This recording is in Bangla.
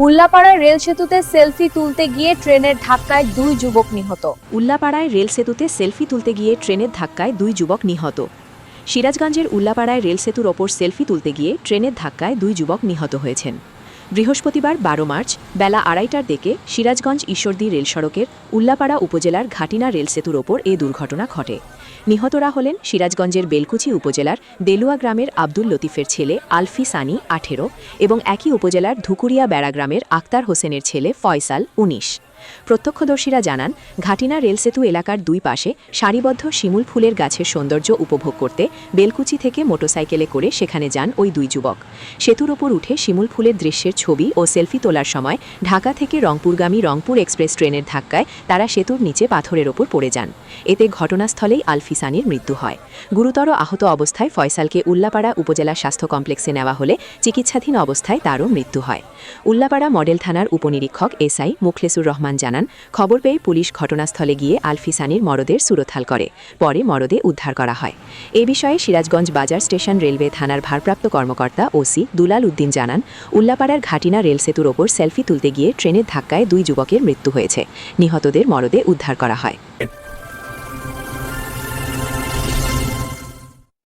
উল্লাপাড়ায় রেল সেতুতে সেলফি তুলতে গিয়ে ট্রেনের ধাক্কায় 2 যুবক নিহত। উল্লাপাড়ায় রেল সেতুতে সেলফি তুলতে গিয়ে ট্রেনের ধাক্কায় 2 যুবক নিহত। সিরাজগঞ্জের উল্লাপাড়ায় রেল সেতুর ওপর সেলফি তুলতে গিয়ে ট্রেনের ধাক্কায় 2 যুবক নিহত হয়েছেন। বৃহস্পতিবার 12 মার্চ বেলা 2:30টার দিকে সিরাজগঞ্জ ঈশ্বরদী রেল সড়কের উল্লাপাড়া উপজেলার ঘাটিনা রেল সেতুর ওপর এ দুর্ঘটনা ঘটে। নিহতরা হলেন সিরাজগঞ্জের বেলকুচি উপজেলার দেলুয়া গ্রামের আব্দুল লতিফের ছেলে আলফি সানি 18 এবং একই উপজেলার ধুকুরিয়া বেড়া গ্রামের আক্তার হোসেনের ছেলে ফয়সাল 19। প্রত্যক্ষদর্শীরা জানান, ঘাটিনা রেলসেতু এলাকার দুই পাশে সারিবদ্ধ শিমুল ফুলের গাছের সৌন্দর্য উপভোগ করতে বেলকুচি থেকে মোটরসাইকেলে করে সেখানে যান ওই 2 যুবক। সেতুর ওপর উঠে শিমুল ফুলের দৃশ্যের ছবি ও সেলফি তোলার সময় ঢাকা থেকে রংপুরগামী রংপুর এক্সপ্রেস ট্রেনের ধাক্কায় তারা সেতুর নিচে পাথরের ওপর পড়ে যান। এতে ঘটনাস্থলেই আলফি সানির মৃত্যু হয়। গুরুতর আহত অবস্থায় ফয়সালকে উল্লাপাড়া উপজেলা স্বাস্থ্য কমপ্লেক্সে নেওয়া হলে চিকিৎসাধীন অবস্থায় তারও মৃত্যু হয়। উল্লাপাড়া মডেল থানার উপনিরীক্ষক এসআই মুখলেসুর রহমান জানান, খবর পেয়ে পুলিশ ঘটনাস্থলে গিয়ে আলফি সানির মরদেহ সুরতহাল করে। পরে মরদেহ উদ্ধার করা হয়। এ বিষয়ে সিরাজগঞ্জ বাজার স্টেশন রেলওয়ে থানার ভারপ্রাপ্ত কর্মকর্তা ওসি দুলাল উদ্দিন জানান, উল্লাপাড়ার ঘাটিনা রেল সেতুর ওপর সেলফি তুলতে গিয়ে ট্রেনের ধাক্কায় 2 যুবকের মৃত্যু হয়েছে। নিহতদের মরদেহ উদ্ধার করা হয়।